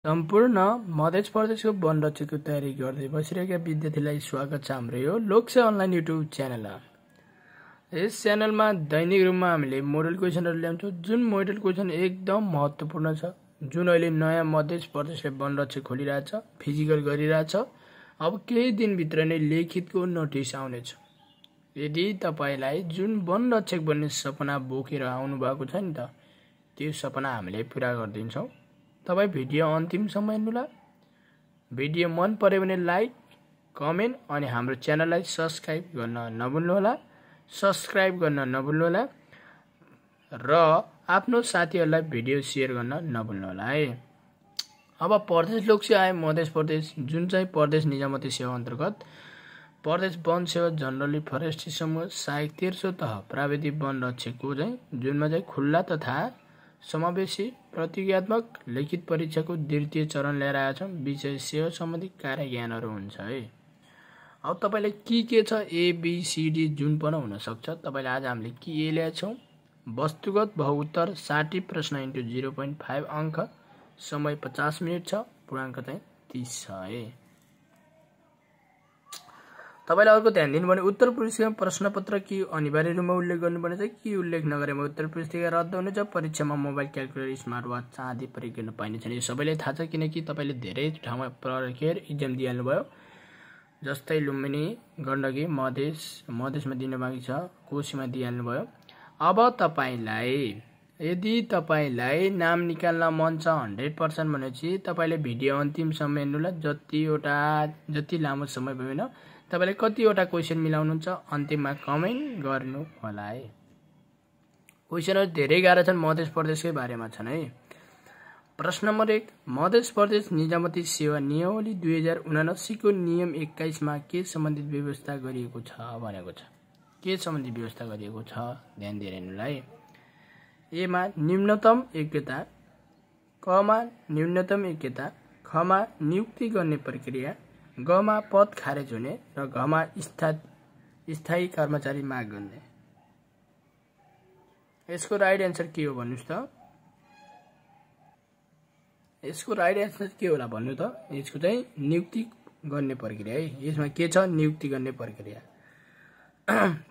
सम्पूर्ण मध्य प्रदेशको वन रक्षकको तयारी गर्दै बसिरहेका विद्यार्थीलाई स्वागत छ हाम्रो यो लोकसेवा अनलाइन युट्युब च्यानलमा। यस च्यानलमा दैनिक रूपमा हामीले मोडल क्वेसनहरू ल्याउँछौँ, जुन मोडल क्वेसन एकदम महत्त्वपूर्ण छ, जुन अहिले नयाँ मध्य प्रदेशले वन रक्षक खोलिरहेछ, फिजिकल गरिरहेछ। अब केही दिनभित्र नै लिखितको नोटिस आउनेछ। यदि तपाईलाई जुन वन रक्षक बन्ने सपना बोकेर आउनु भएको छ नि त, त्यो सपना हामीले पूरा गरिदिन्छौँ। तपाईं भिडियो अन्तिमसम्म हेर्नुहोला। भिडियो मन पर्यो भने लाइक, कमेन्ट अनि हाम्रो च्यानललाई सब्स्क्राइब गर्न नभुल्नुहोला। र आफ्नो साथीहरूलाई भिडियो सेयर गर्न नभुल्नुहोला है। अब प्रदेश लोकसेवा आयोग मध्य प्रदेश, जुन चाहिँ प्रदेश निजामती सेवा अन्तर्गत प्रदेश वन सेवा जनरली फरेस्ट्री समूह सहायक 13औं तह प्राविधिक वन रक्षकको जुनमा खुल्ला तथा समावेशी प्रतिज्ञात्मक लिखित परीक्षाको द्वितीय चरण लिएर आएका छौँ। विषय सेवा सम्बन्धी कार्य ज्ञानहरू हुन्छ है। अब तपाईले के छ ABCD जुन पनि हुन सक्छ। तपाईले आज हामीले के ल्याएका छौँ, वस्तुगत बहुउत्तर 60 प्रश्न इन्टु 0.5 अंक, समय 50 मिनेट छ, पूर्णाङ्क 30 छ है। तपाईले अर्को ध्यान दिनुपर्ने, उत्तर पुस्तिकामा प्रश्नपत्र के अनिवार्य रूपमा उल्लेख गर्नुपर्ने छ, के उल्लेख नगरेमा उत्तर पुस्तिका रद्द हुनेछ। परीक्षामा मोबाइल, क्याल्कुलेटर, स्मार्ट वाच आदि प्रयोग गर्न पाइने छैन। यो सबैलाई थाहा छ, किनकि तपाईले धेरै ठाउँमा पढेर इक्जाम दिइहाल्नु भयो। जस्तै लुम्बिनी, गण्डकी, मधेसमा दिन बाँकी छ, कोशीमा दिइहाल्नु भयो। अब यदि तपाईलाई नाम निकाल्न मन छ 100% भनेपछि तपाईले भिडियो अन्तिमसम्म हेर्नुहोला। जति लामो समय भएन, तपाईले कतिवटा क्वेशन मिलाउनुहुन्छ अन्तिममा कमेन्ट गर्नु होला है। क्वेशनहरू धेरै गाह्रो छन्, मध्य प्रदेशकै बारेमा छन् है। प्रश्न नम्बर 1, मध्य प्रदेश निजामती सेवा नियमावली 2079 को नियम 21 मा के सम्बन्धित व्यवस्था गरिएको छ भनेको छ। के सम्बन्धी व्यवस्था गरिएको छ ध्यान दिएर हेर्नुला है। ए मा न्यूनतम योग्यता, क मा न्यूनतम योग्यता, ख मा नियुक्ति गर्ने प्रक्रिया, ग मा पद खारेज हुने र घ मा स्थायी कर्मचारी माग गर्ने। यसको राइट एन्सर के हो भन्नुस् त? यसको राइट एन्सर के होला भन्नु त? यसको नियुक्ति गर्ने प्रक्रिया है। यसमा के छ? नियुक्ति गर्ने प्रक्रिया।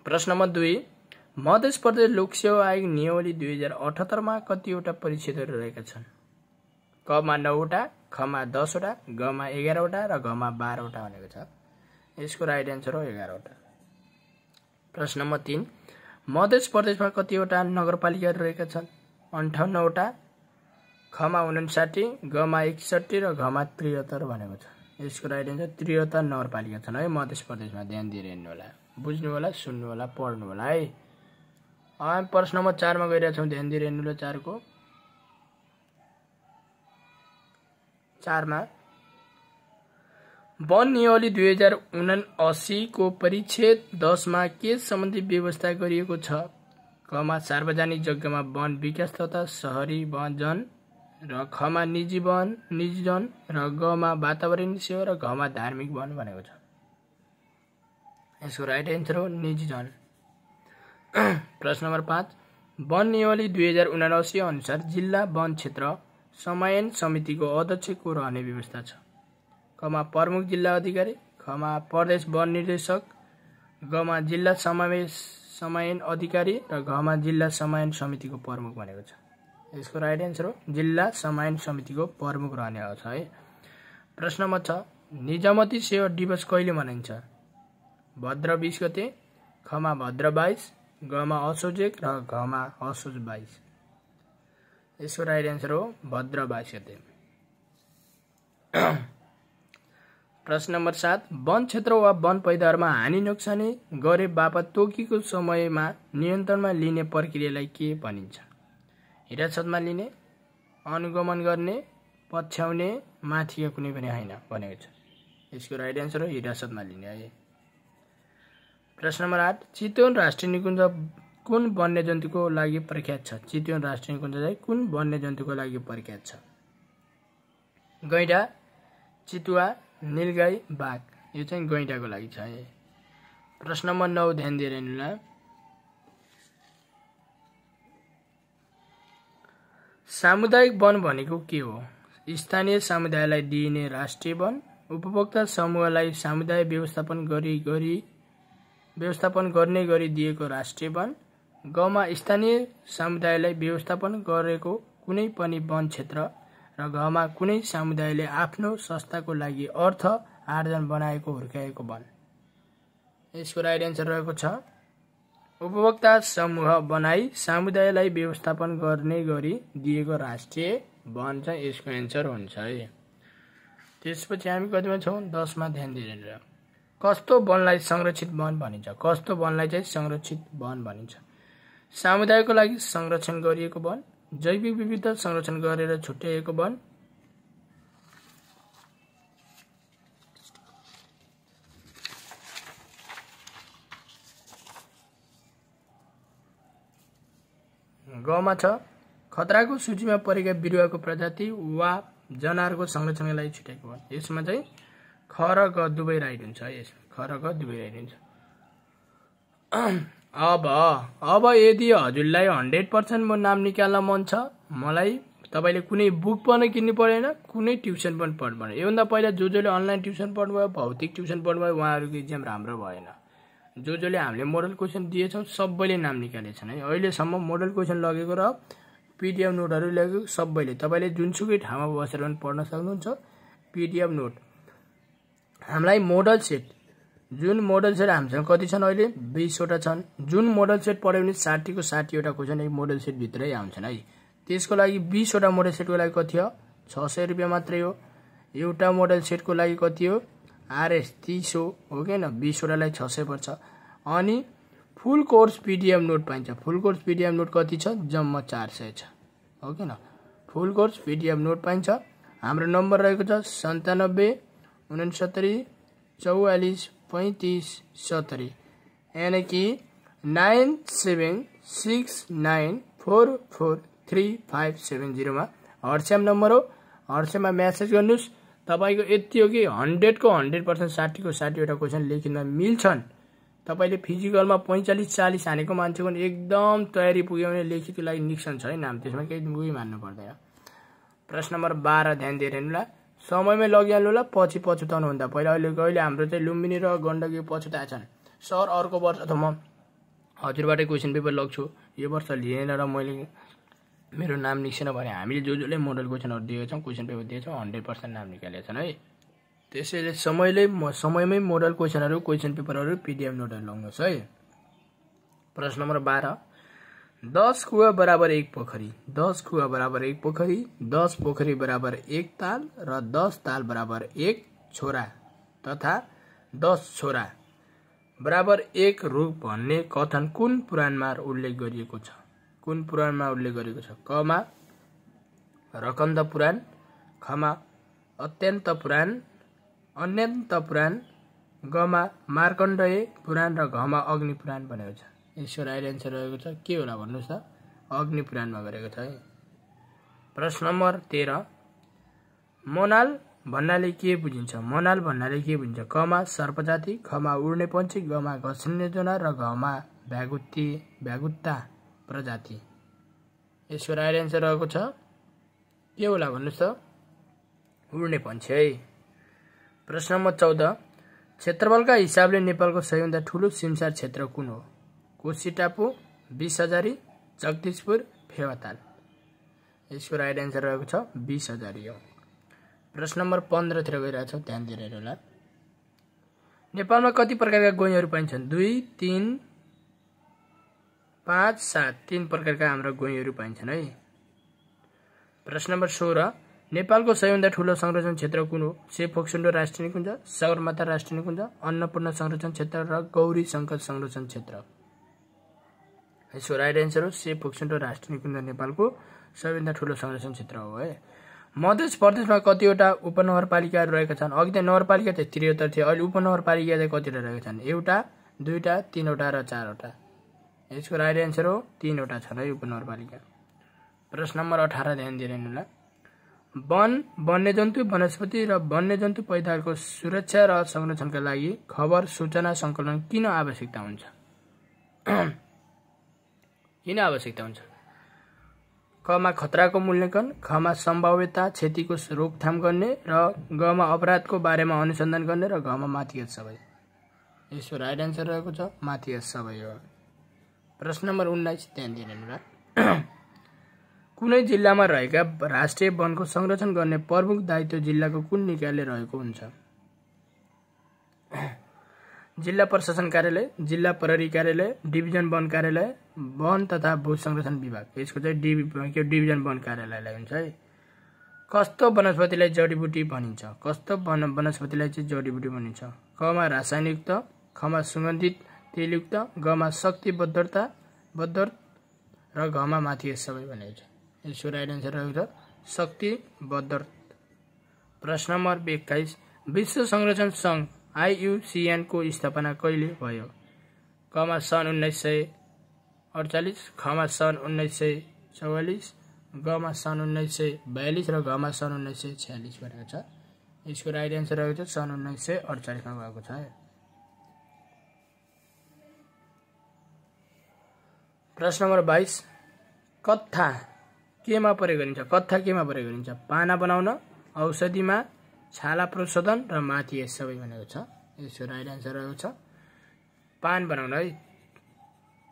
प्रश्न नम्बर 2, मध्य प्रदेश लोकसेवा आयोग नियमावली 2078 मा कतिवटा परिच्छेदहरू रहेका छन्? क मा 9 वटा, ख मा 10 वटा, ग मा 11 वटा र घ मा 12 वटा भनेको छ। यसको राइट एन्सर हो 11 वटा। प्रश्न नम्बर 3, मध्य प्रदेशमा कतिवटा नगरपालिकाहरू रहेका छन्? 58 वटा, ख मा 59, ग मा 61 र घ मा 73 भनेको छ। यसको राइट एन्सर 73 नगरपालिका छन् है मध्य प्रदेशमा। ध्यान दिएर हेर्नु होला, बुझ्नु होला, सुन्नु होला, पढ्नु होला है। अब प्रश्न नम्बर 4 मा गइरहेका छौँ, ध्यान दिएर हेर्नु होला। 4 मा वन नियमावली 2079 को परिच्छेद 10 मा के सम्बन्धी व्यवस्था गरिएको छ? क मा सार्वजनिक जग्गामा वन विकास तथा शहरी वनजन र ख मा निजीजन र ग मा वातावरणीय सेवा र घ मा धार्मिक वन भनेको छ। यसको राइट एन्सर हो निजीजन। प्रश्न नम्बर 5, वन नियमावली 2079 अनुसार जिल्ला वन क्षेत्र समन्वय समितिको अध्यक्ष को रहने व्यवस्था छ? क मा प्रमुख जिल्ला अधिकारी, ख मा प्रदेश वन निर्देशक, ग मा जिल्ला समन्वय अधिकारी र घ मा जिल्ला समन्वय समितिको प्रमुख भनेको छ। यसको राइट एन्सर हो जिल्ला समन्वय समितिको प्रमुख रहने छ है। प्रश्न नम्बर 6, निजामती सेवा दिवस कहिले मनाइन्छ? भद्र 20 गते, ख मा भद्र 22, ग मा असोज 1 र घ मा असोज 22। यसको राइट एन्सर हो भद्र 22 गते। प्रश्न नम्बर 7, वन क्षेत्र वा वन पैदावारमा हानि नोक्सानी गरे बापत तोकिएको समयमा नियन्त्रणमा लिने प्रक्रियालाई के भनिन्छ? हिरासतमा लिने, अनुगमन गर्ने, पछ्याउने, माथिका कुनै पनि होइन भनेको छ। यसको राइट एन्सर हो हिरासतमा लिने है। प्रश्न नम्बर 8, चितवन राष्ट्रिय निकुञ्ज कुन वन्यजन्तुको लागि प्रख्यात छ? चितवन राष्ट्रिय निकुञ्ज कुन वन्यजन्तुको लागि प्रख्यात छ? गैंडा, चितुवा, नीलगाई, बाघ। यो गैंडाको लागि छ है। प्रश्न नम्बर 9 ध्यान दिएर हेर्नुहोला। सामुदायिक वन भनेको के हो? स्थानीय समुदायलाई दिइने राष्ट्रिय वन, उपभोक्ता समूहलाई समुदाय व्यवस्थापन गर्ने गरी दिएको राष्ट्रिय वन, गमा स्थानीय समुदायलाई व्यवस्थापन गरेको कुनै पनि वन क्षेत्र र घमा कुनै समुदायले आफ्नो संस्थाको लागि अर्थ आर्जन बनाएको हुर्काएको वन। यसको राइट एन्सर रहेको छ उपभोक्ता समूह बनाई समुदायलाई व्यवस्थापन गर्ने गरी दिएको राष्ट्रिय वन चाहिँ यसको एन्सर हुन्छ है। त्यसपछि हामी कतिमा छौँ 10 मा ध्यान दिएर कस्तो वनलाई संरक्षित वन भनिन्छ। कस्तो वनलाई चाहिँ संरक्षित वन भनिन्छ। समुदायको लागि संरक्षण गरिएको वन, जैविक विविधता संरक्षण गरेर छुट्याइएको वन, गमा छ खतराको सूचीमा परेका बिरुवाको प्रजाति वा जनावरको संरक्षणका लागि छुट्याएको वन। यसमा चाहिँ ख र ग दुवै राइट हुन्छ है। यसमा ख र ग दुवै राइट हुन्छ। अब यदि हजुरलाई 100% म नाम निकाल्न मन छ, मलाई तपाईले कुनै बुक पनि किन्नु परेन, कुनै ट्युसन पनि पढ्नु परेन। योभन्दा पहिला जसले अनलाइन ट्युसन पढ्नुभयो, भौतिक ट्युसन पढ्नुभयो, उहाँहरूको इक्जाम राम्रो भएन। जसले हामीले मोडल क्वेसन दिएछौँ सबैले नाम निकालेछन् है। अहिलेसम्म मोडल क्वेसन लगेको र पीडीएफ नोटहरू लगेको सबैले तपाईले जुनसुकै ठाउँमा बसेर पनि पढ्न सक्नुहुन्छ। पीडीएफ नोट हामीलाई मोडल सेट, जुन मोडल सेट हामीसँग कति छन् अहिले 20 वटा छन्। जुन मोडल सेट पढ्यो भने 60 को 60 वटा क्वेसन एक मोडल सेट भित्रै आउँछन् है। त्यसको लागि 20 वटा मोडल सेटको लागि कति हो 600 रुपैयाँ मात्रै हो। एउटा मोडल सेटको लागि कति हो आरएस 30 हो के न, 20 वटालाई 600 पर्छ। अनि फुल कोर्स पीडीएफ नोट पाइन्छ। फुल कोर्स पीडीएफ नोट कति छ जम्मा 400 छ हो के न। फुल कोर्स पीडीएफ नोट पाइन्छ। हाम्रो नम्बर रहेको छ 97 69 44 35 70 यानी कि 9769443570 मा व्हाट्सएप नम्बर हो। व्हाट्सएपमा मेसेज गर्नुस्। तपाईको यति हो कि 100 को 100% 60 को 60 वटा क्वेसन लेखिन मिल्छन्। तपाईले फिजिकलमा 45-40 हानेको मान्छेको एकदम तयारी पुग्यो भने लेखितको लागि निक्सन छ है नाम, त्यसमा केही मुभी मान्नु पर्दैन। प्रश्न नम्बर 12 ध्यान दिएर हेर्नुला। समयमै लगिहाल्नुला, पछि पछुताउनु भन्दा पहिला। अहिले हाम्रो चाहिँ लुम्बिनी र गण्डकी पछुताएछन्। सर अर्को वर्ष त म हजुरबाटै क्वेसन पेपर लग्छु, यो वर्ष लिएन र मैले मेरो नाम निस्केन भने हामीले जसले मोडल क्वेसनहरू दिएका छौँ, क्वेसन पेपर दिएछौँ 100% नाम निकालेका छन् है। त्यसैले समयमै मोडल क्वेसनहरू, क्वेसन पेपरहरू, पीडीएफ नोटहरू लग्नुहोस् है। प्रश्न नम्बर 12 10 कुवा बराबर 1 पोखरी, 10 कुवा बराबर 1 पोखरी, 10 पोखरी बराबर 1 ताल र 10 ताल बराबर 1 छोरा तथा 10 छोरा बराबर 1 रुख भन्ने कथन कुन पुराणमा उल्लेख गरिएको छ। कुन पुराणमा उल्लेख गरिएको छ। कमा रकन्द पुराण, खमा अत्यन्त पुराण, अन्यन्त पुराण, गमा मार्कण्डेय पुराण र घमा अग्नि पुराण भनेको छ। यसको राइट एन्सर रहेको छ के होला भन्नुहोस् त, अग्नि पुराणमा गरेको छ है। प्रश्न नम्बर 13 मोनाल भन्नाले के बुझिन्छ। मोनाल भन्नाले के बुझिन्छ। कमा सर्पजाति, खमा उड्ने पन्छी, गमा घस्रिने जनावर र घमा भ्यागुत्ता प्रजाति। यसको राइट एन्सर रहेको छ के होला भन्नुहोस् त, उड्ने पन्छी है। प्रश्न नम्बर 14 क्षेत्रफलका हिसाबले नेपालको सबैभन्दा ठूलो सिमसार क्षेत्र कुन हो। कोशी टापु, 20,000, जगदीशपुर, फेवाताल। यसको राइट एन्सर रहेको छ 20,000 हो। प्रश्न नम्बर 15 तिर गइरहेछ, ध्यान दिएर हेर्नुहोला। नेपालमा कति प्रकारका गोहीहरू पाइन्छन्। 2, 3, 5, 7 3 प्रकारका हाम्रो गोहीहरू पाइन्छन् है। प्रश्न नम्बर 16 नेपालको सबैभन्दा ठूलो संरक्षण क्षेत्र कुन हो। सेफोक्सुन्डो राष्ट्रिय निकुञ्ज, सगरमाथा राष्ट्रिय निकुञ्ज, अन्नपूर्ण संरक्षण क्षेत्र र गौरी शंकर संरक्षण क्षेत्र। यसको राइट एन्सर हो सेफोक्सुन्डो राष्ट्रिय निकुञ्ज नेपालको सबैभन्दा ठूलो संरक्षण क्षेत्र हो है। मध्य प्रदेशमा कतिवटा उपनगरपालिकाहरू रहेका छन्। अघि त नगरपालिका चाहिँ 73 थियो, अहिले उपनगरपालिका चाहिँ कतिवटा रहेका छन्। 1, 2, 3 वटा र 4 वटा। यसको राइट एन्सर हो 3 वटा छन् है उपनगरपालिका। प्रश्न नम्बर 18 ध्यान दिएर हेर्नुहोला। वन, वन्यजन्तु, वनस्पति र वन्यजन्तु पैदाहरूको सुरक्षा र संरक्षणका लागि खबर सूचना सङ्कलन किन आवश्यकता हुन्छ। किन आवश्यकता हुन्छ। कमा खतराको मूल्याङ्कन, खमा सम्भाव्यता क्षतिको रोकथाम गर्ने र गमा अपराधको बारेमा अनुसन्धान गर्ने र घमा माथियत सबै। यसको राइट आन्सर रहेको छ माथियत सबै हो। प्रश्न नम्बर 19 ध्यान दिनुहोला। कुनै जिल्लामा रहेका राष्ट्रिय वनको संरक्षण गर्ने प्रमुख दायित्व जिल्लाको कुन निकायले रहेको हुन्छ? जिल्ला प्रशासन कार्यालय, जिल्ला प्रहरी कार्यालय, डिभिजन वन कार्यालय, वन तथा भू संरक्षण विभाग। यसको चाहिँ डिभिजन वन कार्यालयलाई हुन्छ है। कस्तो वनस्पतिलाई जडीबुटी भनिन्छ? कस्तो वनस्पतिलाई चाहिँ जडीबुटी भनिन्छ? कमा रासायनिकयुक्त, खमा सुगन्धित तेलयुक्त, गमा शक्तिवर्धक र घमा माथि सबै भनेको छ। यसको राइट आन्सर रहेको छ शक्तिवर्धक। प्रश्न नम्बर 21 विश्व संरक्षण सङ्घ IUCN को स्थापना कहिले भयो? कमा सन् 1948, खमा सन् 1944, गमा सन् 1942 र घमा सन् 1946 भनेको छ। यसको राइट आन्सर रहेको छ सन् 1948 मा भएको छ। प्रश्न नम्बर 22 कत्था केमा प्रयोग गरिन्छ? कत्था केमा प्रयोग गरिन्छ? पाना बनाउन, औषधिमा, छाला प्रशोधन र माथि यस सबै भनेको छ। यसको राइट आन्सर रहेको छ पान बनाउन है।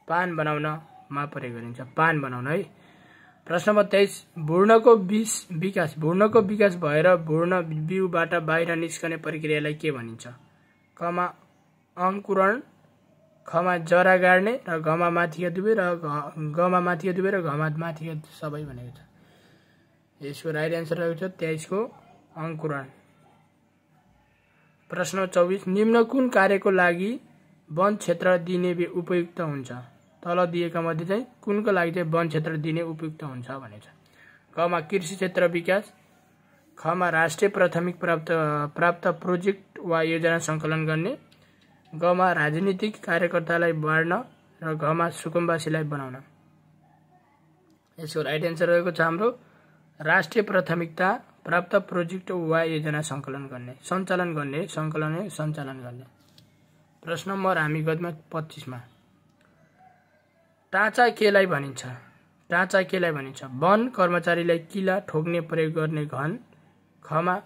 पान बनाउनमा प्रयोग गरिन्छ, पान बनाउन है। प्रश्न नम्बर 23 भ्रूणको विकास भएर भ्रूण बिउबाट बाहिर निस्कने प्रक्रियालाई के भनिन्छ? कमा अंकुरण, खमा जरा गाड्ने र घमा माथिका दुवै र गमा माथिका दुवै र घमा माथिका सबै भनेको छ। यसको राइट आन्सर रहेको छ 23 को अंकुरण। प्रश्न 24 निम्न कुन कार्यको लागि वन क्षेत्र दिने उपयुक्त हुन्छ? तल दिएका मध्ये चाहिँ कुनको लागि चाहिँ वन क्षेत्र दिने उपयुक्त हुन्छ भनेको छ। कमा कृषि क्षेत्र विकास, खमा राष्ट्रिय प्राथमिक प्राप्त प्रोजेक्ट वा योजना सङ्कलन गर्ने, गमा राजनीतिक कार्यकर्तालाई बाँड्न र घमा सुकुम्बासीलाई बनाउन। यसको राइट आन्सर रहेको छ हाम्रो राष्ट्रिय प्राथमिकता प्राप्त प्रोजेक्ट वा योजना सञ्चालन गर्ने। प्रश्न नम्बर हामी गद्यमा 25 मा टाँचा केलाई भनिन्छ? टाँचा केलाई भनिन्छ? वन कर्मचारीलाई किला ठोक्ने प्रयोग गर्ने घन, खमा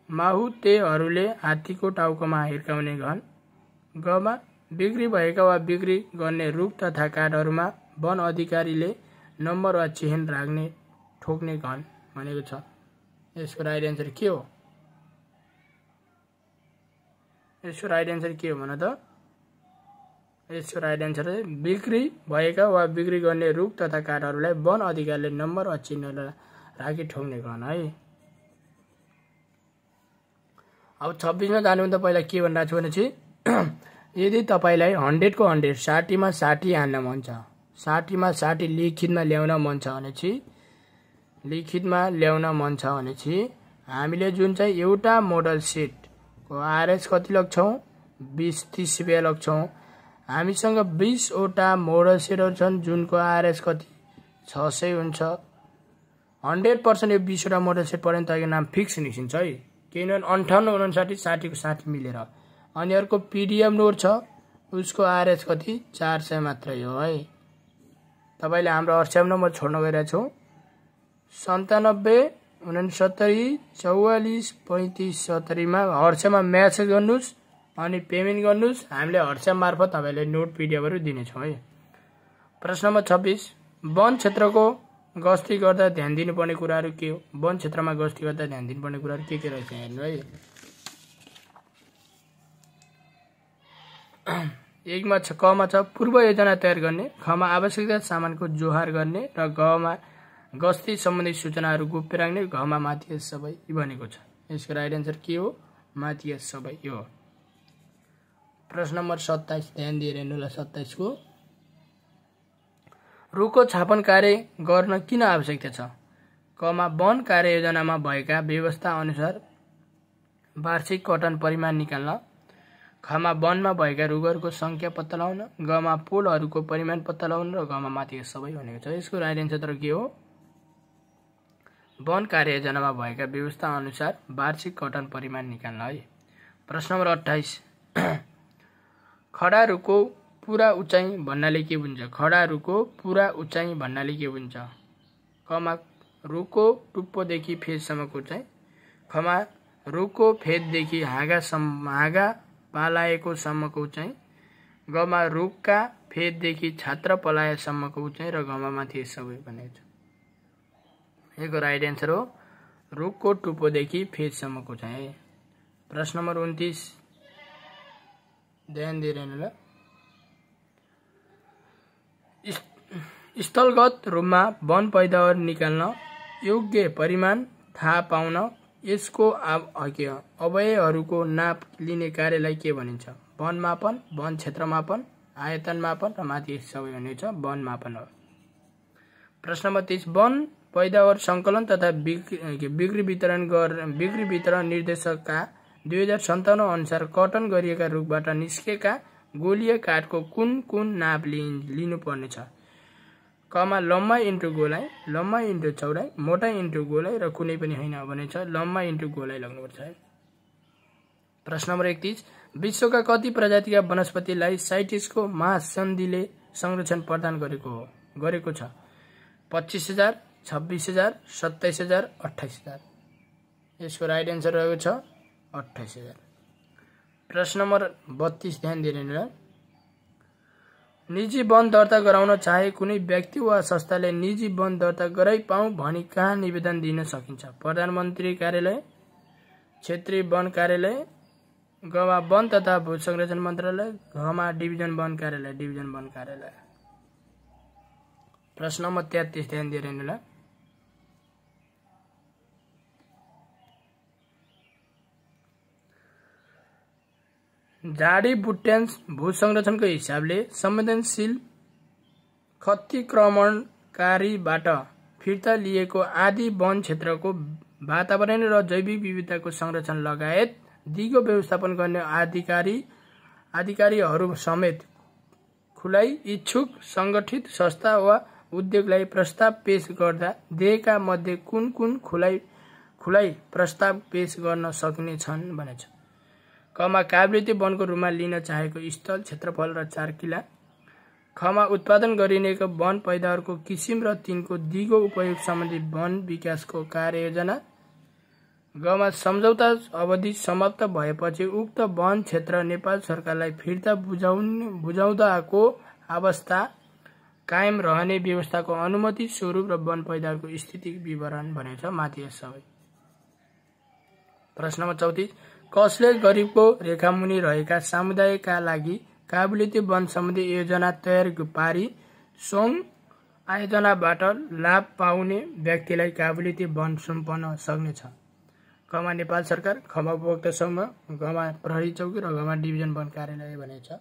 माहुतेहरूले हात्तीको टाउकोमा हिर्काउने घन, गमा बिक्री भएका वा बिक्री गर्ने रुख तथा काठहरूमा वन अधिकारीले नम्बर वा चिह्न राख्ने ठोक्ने घन भनेको छ। यसको राइट आन्सर के हो? यसको राइट आन्सर के हो भन त? यसको राइट आन्सर बिक्री भएका वा बिक्री गर्ने रुख तथा काठहरूलाई वन अधिकारीले नम्बर वा चिह्न राखी ठोक्ने घन है। अब 26 मा जानुभन्दा पहिला के भनिरहेको छु भनेपछि यदि तपाईलाई 100 को 100 60 मा 60 हान्न मन छ, 60 मा 60 लिखितमा ल्याउन मन छ भनेपछि हामीले जुन चाहिँ एउटा मोडल सेट को RS कति लाग्छौं? 20-30 रुपैयाँ लाग्छौं। हामीसँग 20 वटा मोडल सेटहरु छन् जुनको RS कति 600 हुन्छ। 100% यो 20 वटा मोडल सेट पढ्यो भने तपाईको नाम फिक्स निस्किन्छ है। किनभने 58, 59, 60 को 60 मिलेर। अनि अर्को PDF नोट छ उसको RS कति 400 मात्रै हो है। तपाईले हाम्रो WhatsApp नम्बर छोड्न गइरहेको छु 97 69 44 35 70 मा WhatsApp मा मेसेज गर्नुस् अनि पेमेन्ट गर्नुस्। हामीले WhatsApp मार्फत तपाईलाई नोट PDF हरु दिने छौं है। प्रश्न नम्बर 26 वन क्षेत्रको गस्ती गर्दा ध्यान दिनुपर्ने कुराहरु के हो? वन क्षेत्रमा गस्ती गर्दा ध्यान दिनुपर्ने कुराहरु के रहेछ हेर्नु है। एकमा छ कमा छ पूर्व योजना तयार गर्ने, खमा आवश्यकता सामानको जोहार गर्ने र गमा गस्ती सम्बन्धी सूचनाहरु गोप्य राख्ने, घमा माथि सबै भनेको छ। यसको राइट आन्सर के हो? माथि सबै हो। प्रश्न नम्बर 27 ध्यान दिएर हेर्नुला। 27 को रुखको छापन कार्य गर्न किन आवश्यकता छ? कमा वन कार्ययोजनामा भएका व्यवस्था अनुसार वार्षिक कटन परिमाण निकाल्न, खमा वनमा भएका रुखहरूको संख्या पत्ता लगाउन, गमा पोलहरूको परिमाण पत्ता लगाउन र घमा माथि सबै भनेको छ। यसको राइट आन्सर के हो? वन कार्ययोजनामा भएका व्यवस्था अनुसार वार्षिक कटन परिमाण निकाल्न है। प्रश्न नम्बर 28 खडा रुखको पूरा उचाइ भन्नाले के बुझ्छ? खडा रुखको पूरा उचाइ भन्नाले के बुझ्छ? कमा रुखको टुप्पोदेखि फेदसम्मको उचाइ। खमा रुखको फेददेखि हाँगा पालाएको सम्मको उचाइ। गमा रुखका फेददेखि छात्र पलाएसम्मको उचाइ र गमा माथि सबै भनेको छ। यसको राइट एन्सर हो रुखको टुप्पोदेखि फेदसम्मको उचाइ। प्रश्न नम्बर 29 ध्यान दिइरहनु ल। स्थलगत रूपमा वन पैदावार निकाल्न योग्य परिमाण थाहा पाउन यसको अवयवहरूको नाप लिने कार्यलाई के भनिन्छ? वन मापन, वन क्षेत्र मापन, आयतन मापन र माथि सबै भनिन्छ वन मापन हो। प्रश्न नम्बर 30 वन पैदावार सङ्कलन तथा बिक्री वितरण निर्देशकका 2057 अनुसार कटन गरिएका रुखबाट निस्केका गोलीय काठको कुन नाप लिनुपर्नेछ? कमा लम्बाइ इन्टु गोलाइ, लम्बाइ इन्टु चौडाइ, मोटाइ इन्टु गोलाइ र कुनै पनि होइन भनेछ लम्बाइ इन्टु गोलाइ लाग्नुपर्छ है। प्रश्न नम्बर 31 विश्वका कति प्रजातिका वनस्पतिलाई साइटेसको महासन्धिले संरक्षण प्रदान गरेको छ? 25,000, 26,000, 27,000, 28,000। यसको राइट एन्सर रहेको छ 28,000। प्रश्न नम्बर 32 ध्यान दिइरहनु ल। निजी वन दर्ता गराउन चाहे कुनै व्यक्ति वा संस्थाले निजी वन दर्ता गराइपाउँ भनी कहाँ निवेदन दिन सकिन्छ? प्रधानमन्त्री कार्यालय, क्षेत्रीय वन कार्यालय, गमा वन तथा भू संरक्षण मन्त्रालय, गमा डिभिजन वन कार्यालय। प्रश्न नम्बर 33 ध्यान दिइरहनु ल। झाडी बुट्यान भू संरक्षणको हिसाबले संवेदनशील खतिक्रमणकारीबाट फिर्ता लिएको आदि वन क्षेत्रको वातावरण र जैविक विविधताको संरक्षण लगायत दिगो व्यवस्थापन गर्ने अधिकारीहरू समेत खुलाई इच्छुक संगठित संस्था वा उद्योगलाई प्रस्ताव पेश गर्दा दिएका मध्ये कुन खुलाई प्रस्ताव पेश गर्न सक्ने छन् भनेछ? कमा काबिलियती वनको रूपमा लिन चाहेको स्थल क्षेत्रफल र 4 किला। खमा उत्पादन गरिनेको वन पैदावारको किसिम र तिनको दिगो उपयोग सम्बन्धी वन विकासको कार्ययोजना। गमा सम्झौता अवधि समाप्त भएपछि उक्त वन क्षेत्र नेपाल सरकारलाई फिर्ता बुझाउँदाको अवस्था कायम रहने व्यवस्थाको अनुमति स्वरूप र वन पैदावारको स्थिति विवरण भनेको छ माथि सबै। प्रश्न नम्बर 34 कसले गरिबको रेखामुनि रहेका समुदायका लागि काबिलियती वन सम्बन्धी योजना तयार पारी सोङ आयोजनाबाट लाभ पाउने व्यक्तिलाई काबिलियती वन सुम्पन सक्नेछ? गमा नेपाल सरकार, खमा उपभोक्ता समूह, गमा प्रहरी चौकी र गमा डिभिजन वन कार्यालय भनेको छ।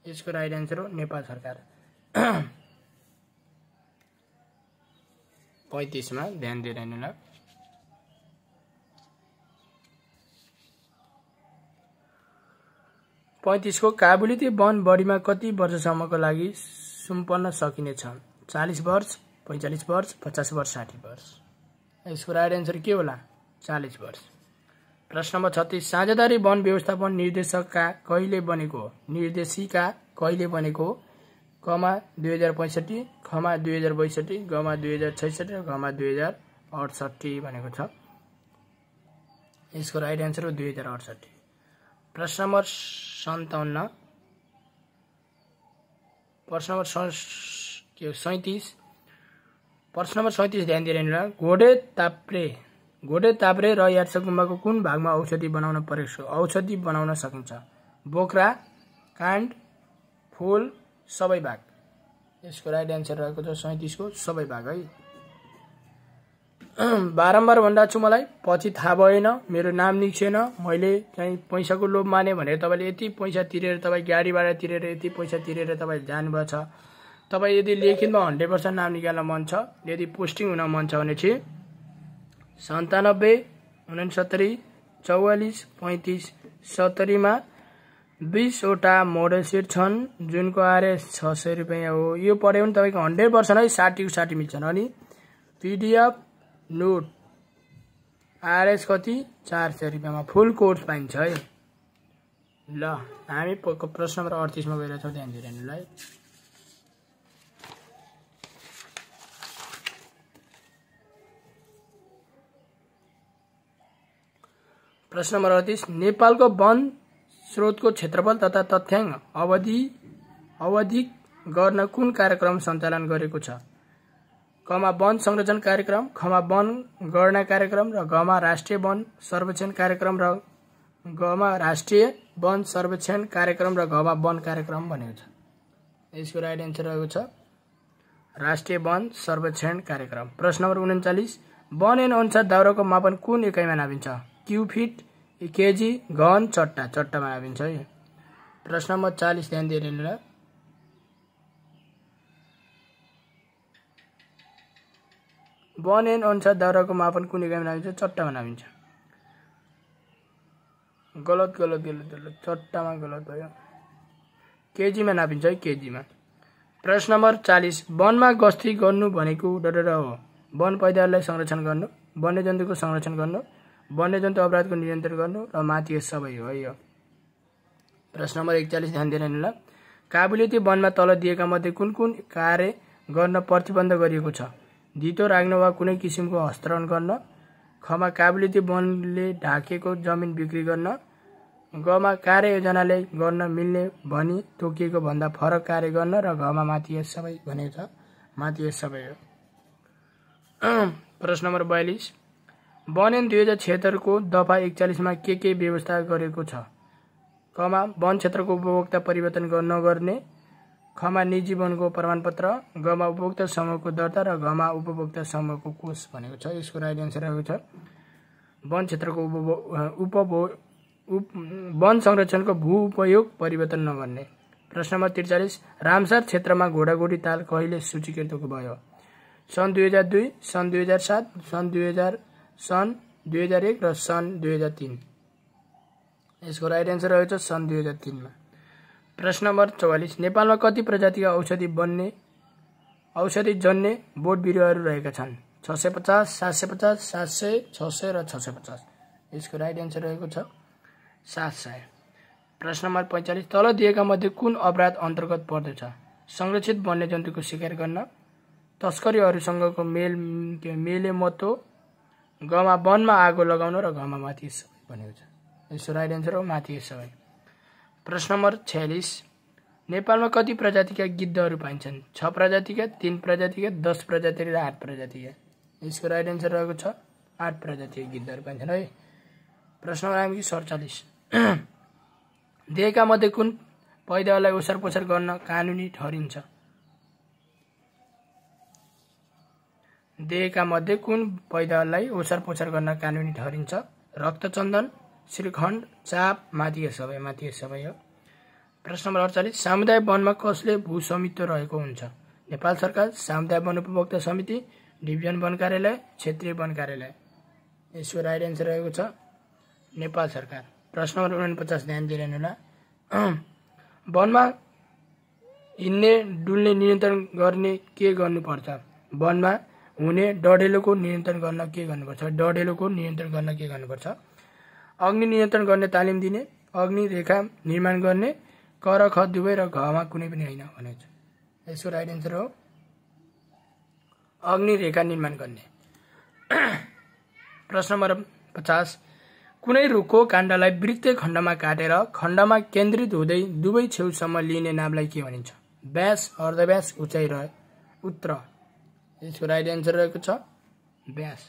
यसको राइट एन्सर हो नेपाल सरकार। 35 मा ध्यान दिइरहनु ल। को काबिलियती वन बढीमा कति वर्षसम्मको लागि सुम्पन्न सकिनेछ? 40 वर्ष, 45 वर्ष, 50 वर्ष, 60 वर्ष। यसको राइट एन्सर के होला? 40 वर्ष। प्रश्न नम्बर 36 साझेदारी वन व्यवस्थापन निर्देशिका कहिले बनेको? कमा 2065, खमा 2062, गमा 2066 र गमा 2068 भनेको छ। यसको राइट एन्सर हो 2068। प्रश्न नम्बर 57 प्रश्न नम्बर 37 ध्यान दिइरहनु ल। घोडे ताप्रे र यार्सा गुम्बाको कुन भागमा औषधि बनाउन सकिन्छ? बोक्रा, काण्ड, फूल, सबै भाग। यसको राइट एन्सर रहेको छ 37 को सबै भाग है। बारम्बार भन्दा छु मलाई पछि थाहा भएन, मेरो नाम निक्सेन, मैले चाहिँ पैसाको लोभ माने भनेर तपाईँले यति पैसा तिरेर तपाईँ गाडी भाडा तिरेर यति पैसा तिरेर तपाईँ जानुभएको छ। तपाईँ यदि लिखितमा 100% नाम निकाल्न मन छ, यदि पोस्टिङ हुन मन छ भने चाहिँ 97 69 44 35 70 मा 20 वटा मोडल सिट छन् जुनको आरएस 600 रुपैयाँ हो। यो पढ्यो भने तपाईँको 100% है 60 को 60 मिल्छन्। अनि पीडीएफ नोट आरएस कति 400 रुपैयाँमा फुल कोर्स पाइन्छ है। ल हामी प्रश्न नम्बर 38 मा गएर छौं, ध्यान दिइरहनु ल है। प्रश्न नम्बर 38 नेपालको वन स्रोतको क्षेत्रफल तथा तथ्याङ्क अवधिक गर्न कुन कार्यक्रम सञ्चालन गरेको छ? कमा वन संरक्षण कार्यक्रम, खमा वन गणना कार्यक्रम र गमा राष्ट्रिय वन सर्वेक्षण कार्यक्रम र गमा राष्ट्रिय वन सर्वेक्षण कार्यक्रम र गमा वन कार्यक्रम भनेको छ। यसको राइट आन्सर रहेको छ राष्ट्रिय वन सर्वेक्षण कार्यक्रम। प्रश्न नम्बर 39 वन एन अनुसार दाउराको मापन कुन एकाइमा नापिन्छ? क्यु फिट, केजी, घन, चट्टा? चट्टामा नापिन्छ है। प्रश्न नम्बर 40 ध्यान दिएर हेर्नु ल। वन एन अनुसार दाउराको मापन कुन एकाइमा नापिन्छ? चट्टामा नापिन्छ। गलत गलत गलत गलत, चट्टामा गलत भयो। केजीमा नापिन्छ है, केजीमा। प्रश्न नम्बर 40 वनमा गस्ती गर्नु भनेको डडड हो। वन पैदावारलाई संरक्षण गर्नु, वन्यजन्तुको संरक्षण गर्नु, वन्यजन्तु अपराधको नियन्त्रण गर्नु र माथि सबै हो यो। प्रश्न नम्बर 41 ध्यान दिएर हेर्नु ल। काबुलियती वनमा तल दिएका मध्ये कुन कुन कार्य गर्न प्रतिबन्ध गरिएको छ? धितो राख्न वा कुनै किसिमको हस्तान्तरण गर्न, खमा काबुलियती वनले ढाकेको जमिन बिक्री गर्न, गमा कार्ययोजनाले गर्न मिल्ने भनी तोकिएको भन्दा फरक कार्य गर्न र घमा माथि सबै भनेको छ, माथि सबै हो। प्रश्न नम्बर 42 वन ऐन 2076 को दफा 41 मा के व्यवस्था गरेको छ? कमा वन क्षेत्रको उपभोक्ता परिवर्तन नगर्ने, खमा निजी वनको प्रमाणपत्र, गमा उपभोक्ता समूहको दर्ता र घमा उपभोक्ता समूहको कोष भनेको छ। यसको राइट आन्सर रहेको छ वन क्षेत्रको वन संरक्षणको भू उपयोग परिवर्तन नगर्ने। प्रश्न नम्बर 43 रामसर क्षेत्रमा घोडाघोडी ताल कहिले सूचीकृत भयो? सन् 2002, सन् 2007, सन् 2000, सन् 2001 र सन् 2003। यसको राइट आन्सर रहेको छ सन् 2003 मा। प्रश्न नम्बर 44 नेपालमा कति प्रजातिका औषधि जन्य बोट बिरुवाहरू रहेका छन्? 650, 750, 700, 600 र 650। यसको राइट आन्सर रहेको छ 700। प्रश्न नम्बर 45 तल दिएका मध्ये कुन अपराध अन्तर्गत पर्दछ? संरक्षित वन्यजन्तुको शिकार गर्न, तस्करीहरूसँगको मेले मतो, गमा वनमा आगो लगाउन र घमा माथि सबै भनेको छ। यसको राइट आन्सर हो माथि सबै। प्रश्न नम्बर 46 नेपालमा कति प्रजातिका गिद्धहरू पाइन्छन्? 6 प्रजातिका, 3 प्रजातिका, 10 प्रजातिका र 8 प्रजातिका। यसको राइट आन्सर रहेको छ 8 प्रजातिका गिद्धहरू पाइन्छन् है। प्रश्न नम्बर 47 दिएका मध्ये कुन पैदावारलाई ओसार पोसार गर्न कानुनी ठहरिन्छ? दिएका मध्ये कुन पैदावारलाई ओसार पोसार गर्न कानुनी ठहरिन्छ? रक्तचन्दन, श्रीखण्ड, चाप, माथि सबै, माथि सबै हो। प्रश्न नम्बर 48 सामुदायिक वनमा कसले भू स्वामित्व रहेको हुन्छ? नेपाल सरकार, सामुदायिक वन उपभोक्ता समिति, डिभिजन वन कार्यालय, क्षेत्रीय वन कार्यालय। यसको राइट आन्सर रहेको छ नेपाल सरकार। प्रश्न नम्बर 49 ध्यान दिएर हेर्नु होला। वनमा हिँड्ने डुल्ने नियन्त्रण गर्ने के गर्नुपर्छ? वनमा हुने डढेलोको नियन्त्रण गर्न के गर्नुपर्छ? डढेलोको नियन्त्रण गर्न के गर्नुपर्छ? अग्नि नियन्त्रण गर्ने तालिम दिने, अग्नि रेखा निर्माण गर्ने, क र ख दुवै र घमा कुनै पनि होइन भनेको छ। यसको राइट आन्सर हो अग्नि रेखा निर्माण गर्ने। प्रश्न नम्बर 50 कुनै रुखको काण्डलाई वृत्तीय खण्डमा काटेर खण्डमा केन्द्रित हुँदै दुवै छेउसम्म लिने नामलाई के भनिन्छ? व्यास, अर्धव्यास, उचाइ र उत्तर। यसको राइट आन्सर रहेको छ व्यास।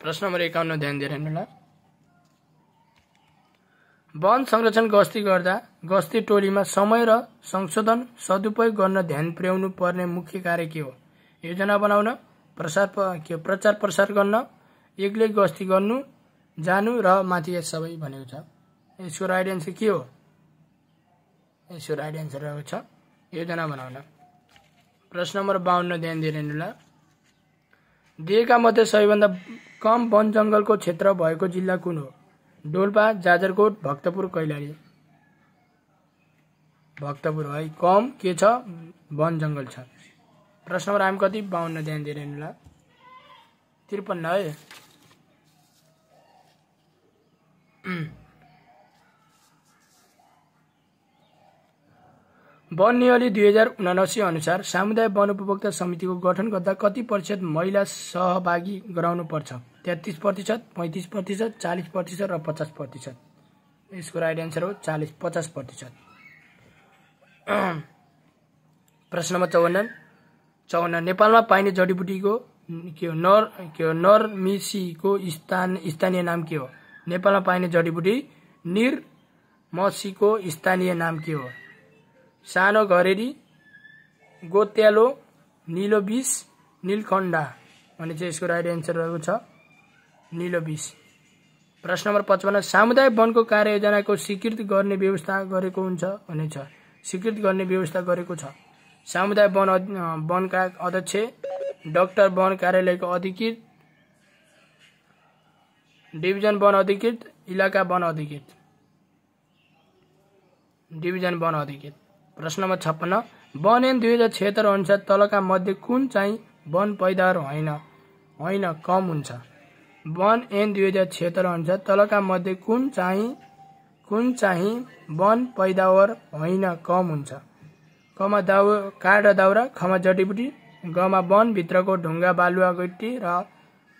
प्रश्न नम्बर 51 ध्यान दिएर हेर्नु होला। वन संरक्षण गस्ती गर्दा गस्ती टोलीमा समय र संशोधन सदुपयोग गर्न ध्यान पुर्याउनु पर्ने मुख्य कार्य के हो? योजना बनाउन, प्रचार प्रसार गर्न, एक्लै गस्ती गर्नु, जानु र माथि सबै भनेको छ। यसको राइट आन्सर के हो? यसको राइट आन्सर रहेको छ योजना बनाउन। प्रश्न नम्बर 52 ध्यान दिएर हेर्नु होला। दिएका मध्ये सबैभन्दा कम वन जंगलको क्षेत्र भएको जिल्ला कुन हो? डोल्पा, जाजरकोट, भक्तपुर, कैलाली। भक्तपुर है कम के छ? वन जंगल छ। प्रश्न नम्बर कति 52 ध्यान दिएर हेर्नु होला। 53 है। वन नियमले 2079 अनुसार सामुदायिक वन उपभोक्ता समितिको गठन गर्दा कति प्रतिशत महिला सहभागी गराउनु पर्छ? 33%, 35%, 40% र 50%। यसको राइट एन्सर हो 50%। प्रश्न नम्बर 54 नेपालमा पाइने जडीबुटीको नरमिसीको स्थानीय नाम के हो? नेपालमा पाइने जडीबुटी निरमसीको स्थानीय नाम के हो? सानो घरेरी, गोत्यालो, नीलो बिस, नीलकण्ठा भने चाहिँ यसको राइट एन्सर रहेको छ नीलो बिस। प्रश्न नम्बर 55 सामुदायिक वनको कार्ययोजनाको स्वीकृति गर्ने व्यवस्था गरेको हुन्छ भने छ स्वीकृति गर्ने व्यवस्था गरेको छ। सामुदायिक वनका अध्यक्ष, डाक्टर वन कार्यालयको अधिकृत, डिभिजन वन अधिकृत, इलाका वन अधिकृत। डिभिजन वन अधिकृत। प्रश्न नम्बर 56 वन ऐन 2076 अनुसार तलका मध्ये कुन चाहिँ वन पैदावार होइन कम हुन्छ? वन ऐन 2076 अनुसार तलका मध्ये कुन चाहिँ वन पैदावार होइन कम हुन्छ? कमा काठ र दाउरा, खमा जडीबुटी, गमा वन भित्रको ढुङ्गा बालुवा गिट्टी र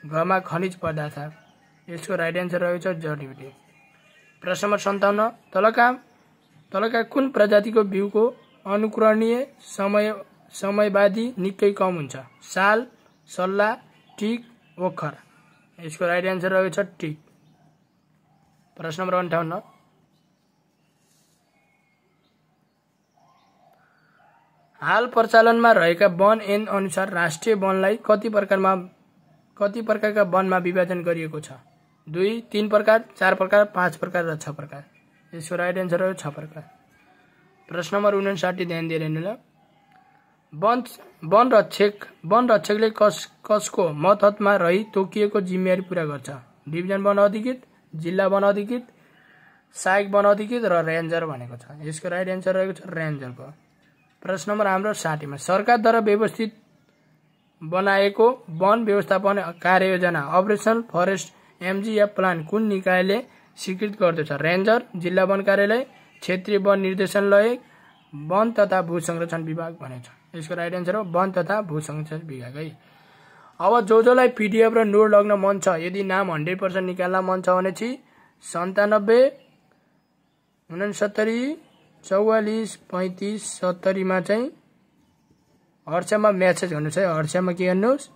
घमा खनिज पदार्थ। यसको राइट एन्सर रहेको छ जडीबुटी। प्रश्न नम्बर 57 तलका कुन प्रजातिको बिउको अनुकरणीय समयवादी निकै कम हुन्छ? साल, सल्ला, टिक, ओखर। यसको राइट एन्सर रहेको छ टिक। प्रश्न नम्बर 58 हाल प्रचलनमा रहेका वन ऐन अनुसार राष्ट्रिय वनलाई कति प्रकारका वनमा विभाजन गरिएको छ? 2, 3 प्रकार, 4 प्रकार, 5 प्रकार र 6 प्रकार। यसको राइट एन्सर हो 6 प्रकार। प्रश्न नम्बर 59 ध्यान दिएर हेर्नु ल। वन रक्षकले कसको मतहतमा रही तोकिएको जिम्मेवारी पूरा गर्छ? डिभिजन वन अधिकृत, जिल्ला वन अधिकृत, सहायक वन अधिकृत र रेन्जर भनेको छ। यसको राइट एन्सर रहेको छ रेन्जरको। प्रश्न नम्बर हाम्रो 60 सरकारद्वारा व्यवस्थित बनाएको वन व्यवस्थापन कार्ययोजना अपरेसनल फरेस्ट एमजिएफ प्लान कुन निकायले स्वीकृत गर्दछ? रेन्जर, जिल्ला वन कार्यालय, क्षेत्रीय वन निर्देशनालय, वन तथा भू संरक्षण विभाग भनेको छ। यसको राइट एन्सर हो वन तथा भू संरक्षण विभाग है। अब जोलाई पीडीएफ र नोट लग्न मन छ, यदि नाम 100% निकाल्न मन छ भने चाहिँ 97 69 44 35 70 मा चाहिँ हर्षमा मेसेज गर्नुस् है। हर्षमा के गर्नुस्?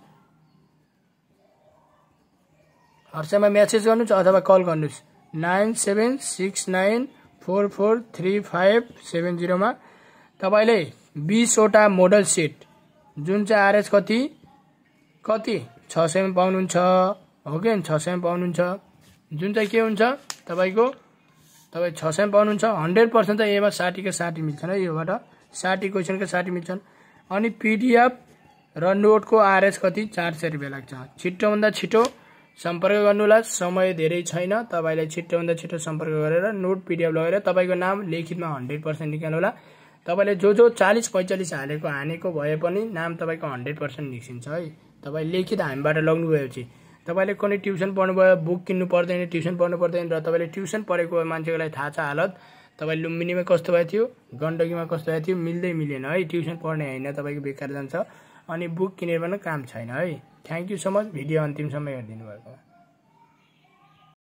हर्षमा मेसेज गर्नुस् अथवा कल गर्नुस् 9769443570 मा। तपाईले 20 वटा मोडल सेट जुन चाहिँ आरएस कति 600 मा पाउनुहुन्छ हो कि 600 मा पाउनुहुन्छ। जुन चाहिँ के हुन्छ तपाईँ 600 मा पाउनुहुन्छ। 100% त एमा 60 का 60 मिल्छन् है। योबाट 60 क्वेशनका 60 मिल्छन्। अनि पीडीएफ र नोटको आरएस कति 400 रुपैयाँ लाग्छ। छिटोभन्दा छिटो सम्पर्क गर्नुहोला, समय धेरै छैन। तपाईले छिटोभन्दा छिटो सम्पर्क गरेर नोट पीडीएफ लगेर तपाईको नाम लिखितमा 100% निकाल्नुहोला। तपाईले जो 40-45 हानेको भए पनि नाम तपाईको 100% निस्किन्छ है। तपाई लिखित हामीबाट लग्नु भएपछि तपाईले कुनै ट्युसन पढ्नु भयो, बुक किन्नु पर्दैन, ट्युसन पढ्नु पर्दैन र तपाईले ट्युसन पढेको मान्छेको लागि थाहा छ हालत। तपाई लुम्बिनीमा कस्तो भएको थियो, गण्डकीमा कस्तो भएको थियो, मिल्दै मिलेन है। ट्युसन पढ्ने हैन, तपाईको बेकार जान्छ अनि बुक किनेर पनि काम छैन है। Thank you so much video अन्तिमसम्म हेरिदिनु भएको।